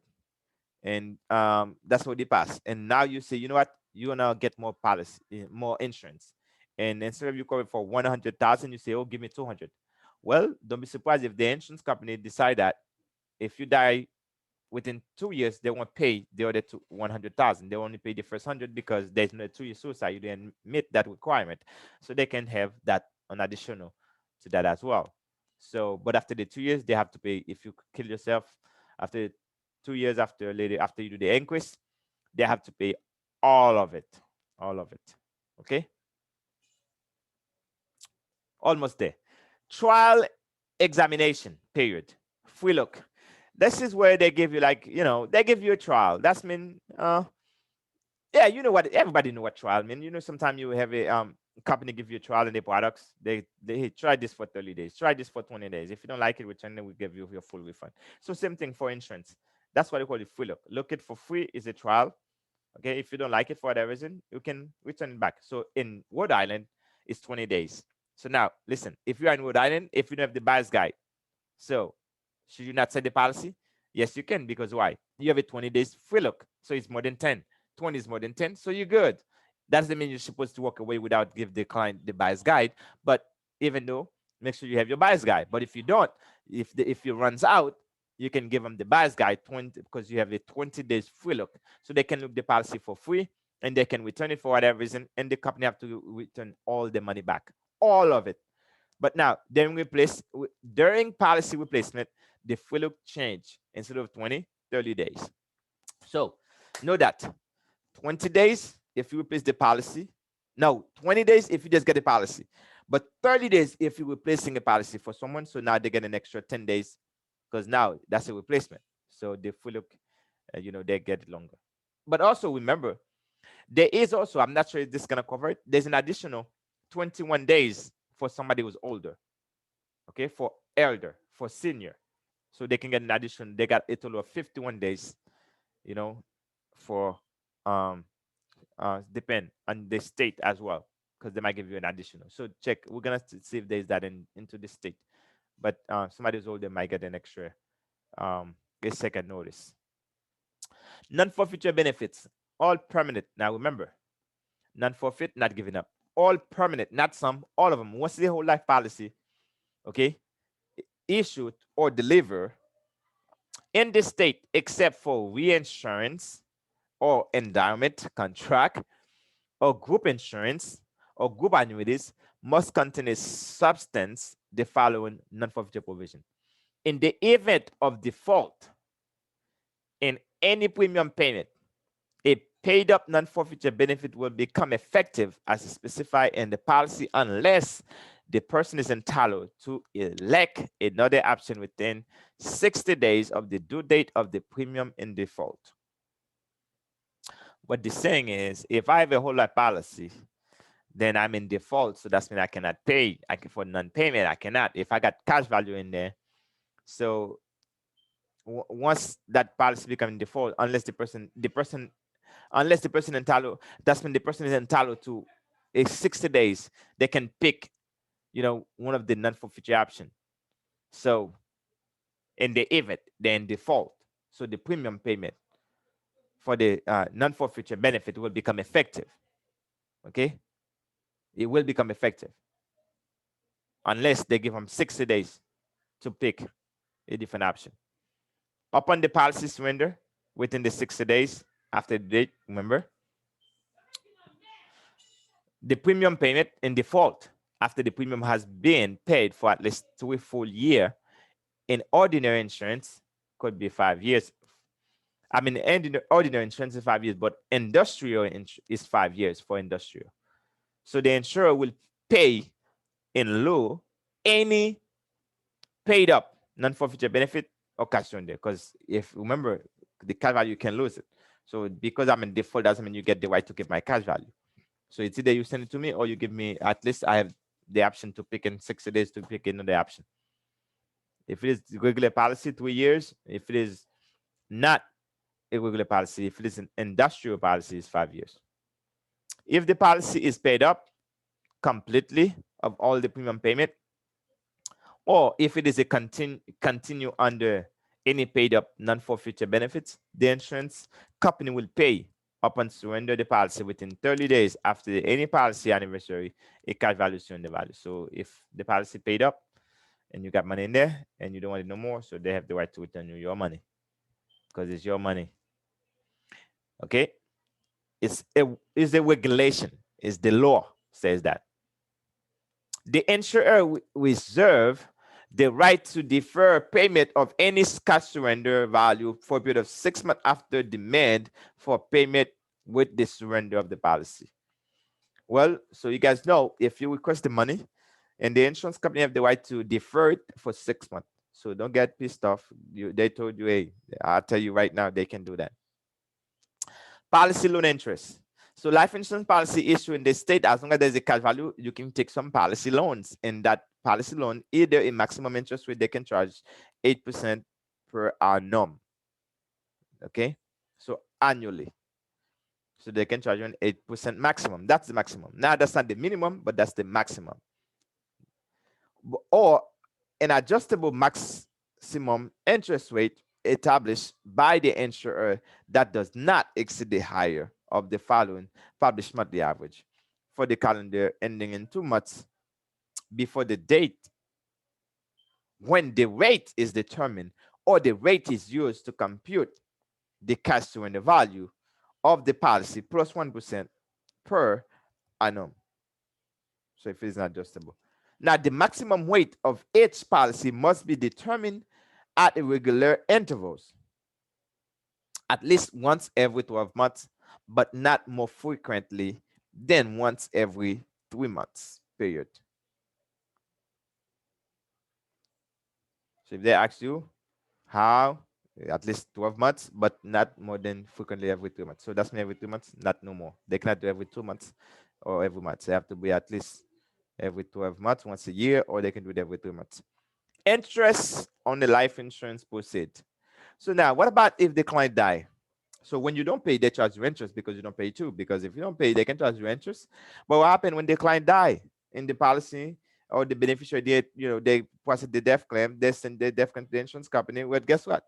and that's what they pass. And now you say, you know what, you wanna get more policy, more insurance, and instead of you cover for 100,000, you say, oh, give me 200. Well, don't be surprised if the insurance company decide that if you die within 2 years, they won't pay the other 100,000. They only pay the first 100 because there's no 2 year suicide. You didn't meet that requirement, so they can have that an additional to that as well. So, but after the 2 years, they have to pay. If you kill yourself after 2 years after later after you do the inquest, they have to pay all of it, all of it. Okay, almost there. Trial examination period. Free look. This is where they give you, like, they give you a trial. That's mean yeah, you know what, everybody know what trial mean. Sometimes you have a company give you a trial in their products. They hey, try this for 30 days, try this for 20 days. If you don't like it, return it, we give you your full refund. So same thing for insurance. That's what they call it, free look. Look it for free is a trial. Okay, if you don't like it for whatever reason, you can return it back. So in Rhode Island, it's 20 days. So now listen, if you are in Rhode Island, if you don't have the buyer's guide, so should you not set the policy? Yes, you can, because why? You have a 20 days free look. So it's more than 10. 20 is more than 10. So you're good. That doesn't mean you're supposed to walk away without give the client the buyer's guide. But even though, make sure you have your buyer's guide. But if you don't, if it runs out, you can give them the buyer's guide 20, because you have a 20 days free look. So they can look the policy for free and they can return it for whatever reason. And the company have to return all the money back. All of it. But now, during policy replacement, the free look change instead of 20, 30 days. So know that 20 days if you replace the policy. No, 20 days if you just get a policy. But 30 days if you're replacing a policy for someone. So now they get an extra 10 days because now that's a replacement. So the free look, they get it longer. But also remember, there is also, I'm not sure if this is going to cover it, there's an additional 21 days for somebody who's older. Okay, for elder, for senior. So they can get an addition. They got a total of 51 days, for depend on the state as well, because they might give you an additional. So check, we're gonna see if there's that into the state. But somebody who's older might get an extra a second notice. Non-forfeiture benefits, all permanent. Now remember, non-forfeit, not giving up. All permanent, not some, all of them. Once the whole life policy, okay, issued or deliver in the state, except for reinsurance or endowment contract or group insurance or group annuities, must contain a substance the following non-forfeiture provision. In the event of default in any premium payment, a paid up non-forfeiture benefit will become effective as specified in the policy unless the person is entitled to elect another option within 60 days of the due date of the premium in default. What they're saying is, if I have a whole life policy, then I'm in default. So that's mean I cannot pay. I can for non-payment. I cannot. If I got cash value in there, so once that policy becomes in default, unless unless the person entitled, that's when the person is entitled to a 60 days, they can pick, one of the non-forfeiture option. So in the event they're in default, so the premium payment for the non-forfeiture benefit will become effective. Okay, it will become effective unless they give them 60 days to pick a different option. Upon the policy surrender within the 60 days after the date, remember, the premium payment in default after the premium has been paid for at least 2 full years in ordinary insurance could be 5 years. I mean, ordinary insurance is 5 years, but industrial is 5 years for industrial. So the insurer will pay in lieu any paid up non-forfeiture benefit or cash surrender. Because if remember, the cash value, you can lose it. So because I'm in default doesn't mean you get the right to keep my cash value. So it's either you send it to me or you give me, at least I have the option to pick in 60 days to pick another option. If it is regular policy, 3 years. If it is not a regular policy, if it is an industrial policy, it's 5 years. If the policy is paid up completely of all the premium payment, or if it is a continue under any paid up non-forfeiture benefits, the insurance company will pay upon surrender the policy within 30 days after any policy anniversary a cash value surrender value. So if the policy paid up and you got money in there and you don't want it no more, so they have the right to return you your money because it's your money. Okay, it's a regulation. It's the law says that the insurer reserve the right to defer payment of any cash surrender value for a period of 6 months after demand for payment with the surrender of the policy. Well, so you guys know, if you request the money and the insurance company have the right to defer it for 6 months. So don't get pissed off. They told you, hey, I'll tell you right now, they can do that. Policy loan interest. So life insurance policy issue in the state, as long as there's a cash value, you can take some policy loans. In that policy loan, either a maximum interest rate they can charge 8% per annum. Okay, so annually. So they can charge you an 8% maximum. That's the maximum. Now that's not the minimum, but that's the maximum. Or an adjustable maximum interest rate established by the insurer that does not exceed the higher of the following published monthly average for the calendar ending in 2 months before the date when the rate is determined or the rate is used to compute the cash surrender value of the policy plus 1% per annum. So if it is not adjustable. Now, the maximum weight of each policy must be determined at irregular intervals, at least once every 12 months, but not more frequently than once every 3 months, period. So if they ask you how, at least 12 months, but not more than frequently every 3 months. So that's me every 3 months, not no more. They cannot do every 2 months or every month. They have to be at least every 12 months, once a year, or they can do it every 3 months. Interest on the life insurance proceed. So now, what about if the client die? So when you don't pay, they charge you interest because you don't pay too. Because if you don't pay, they can charge you interest. But what happened when the client die in the policy or the beneficiary, they process the death claim, they send the death claim to the insurance company. Well, guess what?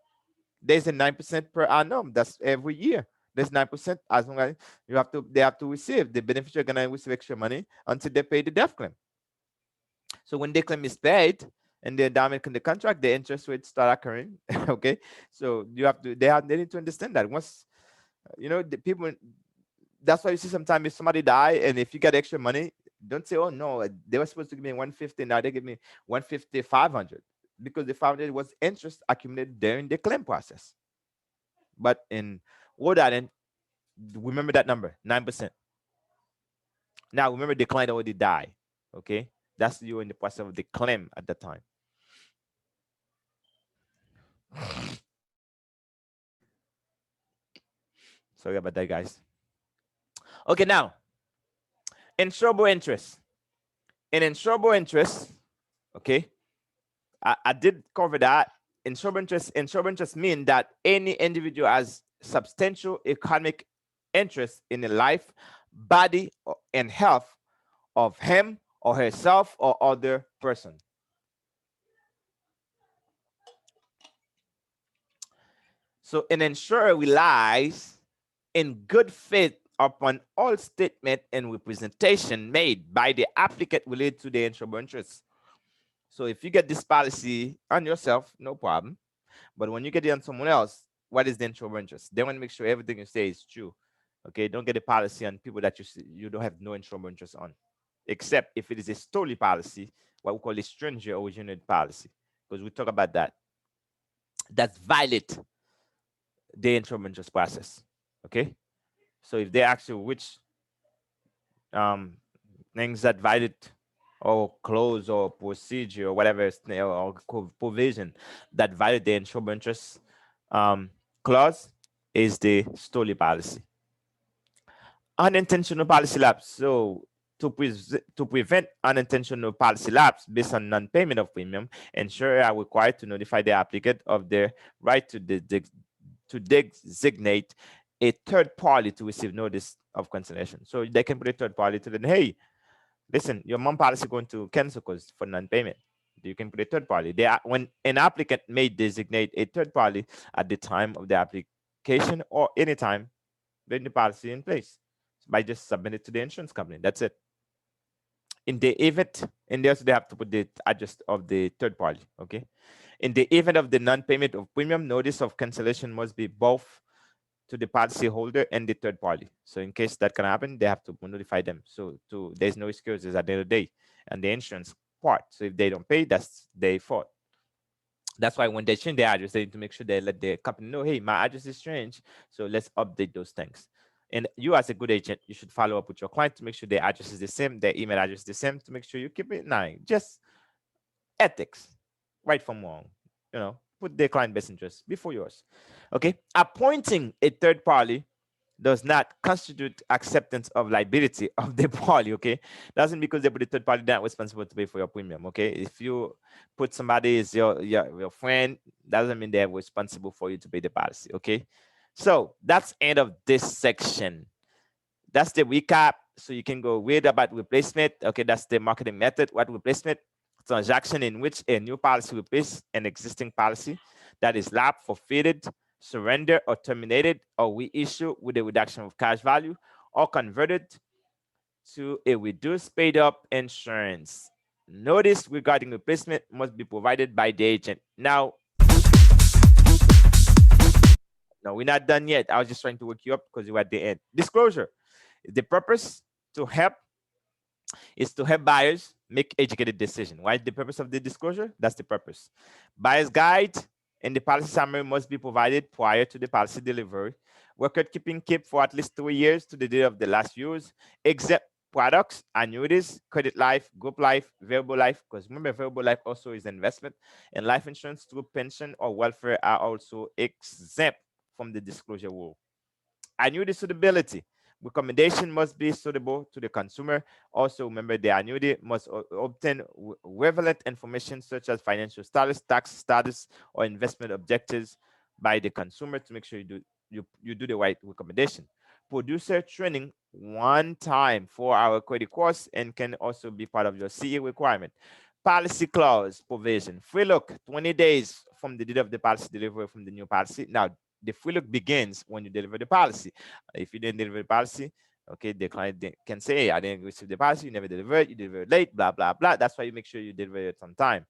There's a 9% per annum. That's every year. There's 9% as long as they have to receive. The beneficiary gonna receive extra money until they pay the death claim. So when the claim is paid and the endowment in the contract, the interest rates start occurring. Okay, so you have to they need to understand that once the people. That's why you see sometimes if somebody die and if you get extra money, don't say, oh no, they were supposed to give me 150, now they give me 150 500, because the 500 was interest accumulated during the claim process. But in Rhode Island, remember that number, 9%. Now remember the client already died. Okay, that's you in the process of the claim at the time. Sorry about that, guys. Okay, now insurable interest. In insurable interest, okay, I did cover that. Insurable interest mean that any individual has substantial economic interest in the life, body, and health of him or herself or other person. So an insurer relies in good faith upon all statement and representation made by the applicant related to the insurable interest. So if you get this policy on yourself, no problem. But when you get it on someone else, what is the insurable interest? They want to make sure everything you say is true. Okay, don't get a policy on people that you don't have no insurable interest on, except if it is a stolen policy, what we call a stranger originated policy, because we talk about that. That's violate the insurable interest process. Okay, so if they ask you which um, things that violate or clause or procedure or whatever or provision that violate the insurable interest um, clause is the stolen policy. Unintentional policy lapse. So to prevent unintentional policy lapse based on non-payment of premium, insurers are required to notify the applicant of their right to designate a third party to receive notice of cancellation. So they can put a third party to them, hey, listen, your mom policy going to cancel because for non-payment. You can put a third party. They are, when an applicant may designate a third party at the time of the application or anytime when the policy in place by just submit it to the insurance company. That's it. In the event, and also they have to put the address of the third party. Okay. In the event of the non-payment of premium, notice of cancellation must be both to the policy holder and the third party. So in case that can happen, they have to notify them. So there's no excuses at the end of the day. And the insurance part. So if they don't pay, that's their fault. That's why when they change their address, they need to make sure they let the company know, hey, my address is changed. So let's update those things. And you as a good agent, you should follow up with your client to make sure their address is the same, their email address is the same, to make sure you keep it in line. Just ethics, right from wrong. Put their client best interest before yours. Okay. Appointing a third party does not constitute acceptance of liability of the party. Okay, doesn't because they put the third party, they're not responsible to pay for your premium. Okay, if you put somebody as your friend, doesn't mean they're responsible for you to pay the policy. Okay, so that's end of this section. That's the recap. So you can go read about replacement. Okay, that's the marketing method. What replacement? Transaction in which a new policy replaces an existing policy that is lapsed, forfeited, surrendered, or terminated, or reissued with a reduction of cash value, or converted to a reduced paid up insurance. Notice regarding replacement must be provided by the agent. Now, no, we're not done yet. I was just trying to wake you up because you were at the end. Disclosure. The purpose to help is to help buyers make educated decision. Why the purpose of the disclosure? That's the purpose. Buyer's guide and the policy summary must be provided prior to the policy delivery. Record keeping kept for at least 3 years to the date of the last use, except products, annuities, credit life, group life, variable life, because remember variable life also is investment, and life insurance through pension or welfare are also exempt from the disclosure rule. Annuity suitability. Recommendation must be suitable to the consumer. Also, remember the annuity must obtain relevant information such as financial status, tax status, or investment objectives by the consumer to make sure you do the right recommendation. Producer training one time for our credit course and can also be part of your CE requirement. Policy clause provision. Free look 20 days from the date of the policy delivery from the new policy. Now, the free look begins when you deliver the policy. If you didn't deliver the policy, okay, the client can say, hey, I didn't receive the policy, you never delivered, you delivered late, blah, blah, blah. That's why you make sure you deliver it on time.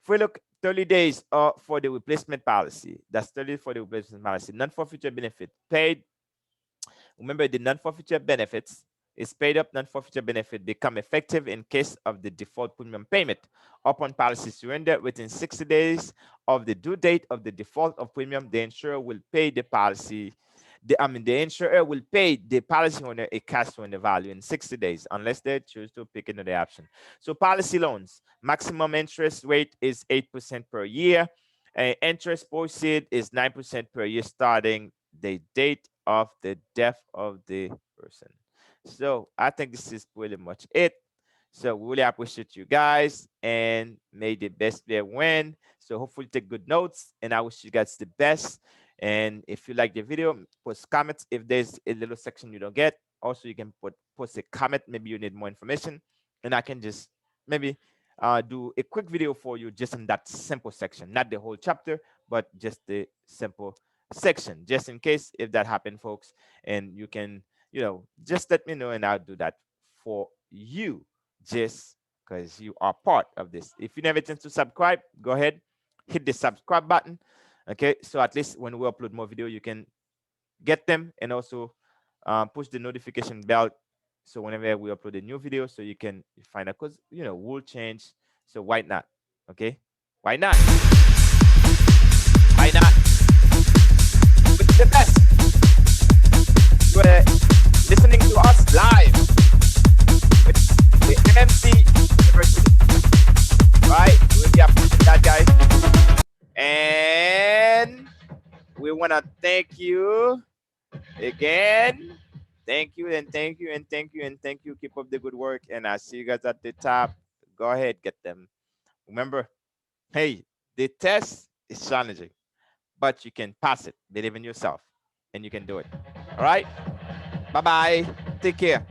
If we look 30 days for the replacement policy, that's 30 for the replacement policy. Non for future benefit paid. Remember, the non-forfeiture benefits is paid up non-forfeiture benefit become effective in case of the default premium payment upon policy surrender within 60 days of the due date of the default of premium. The insurer will pay the policy. The insurer will pay the policy owner a cash surrender value in 60 days unless they choose to pick another option. So policy loans, maximum interest rate is 8% per year. Interest proceed is 9% per year starting the date of the death of the person. So I think this is pretty much it. So we really appreciate you guys and may the best player win. So hopefully take good notes and I wish you guys the best. And if you like the video, post comments. If there's a little section you don't get, also you can post a comment. Maybe you need more information and I can just maybe do a quick video for you just in that simple section, not the whole chapter, but just the simple section, just in case if that happened, folks. And you can, just let me know and I'll do that for you just because you are part of this. If you never chance to subscribe, go ahead, hit the subscribe button. Okay, so at least when we upload more video, you can get them and also push the notification bell. So whenever we upload a new video, so you can find out because we'll change. So why not? Okay, why not? Why not? Which is the best? You're listening to us live with the MMC University. Right? We really appreciate that, guys. And we want to thank you again. Thank you and thank you and thank you and thank you. Keep up the good work. And I see you guys at the top. Go ahead, get them. Remember, hey, the test is challenging, but you can pass it. Believe in yourself and you can do it. All right? Bye bye. Take care.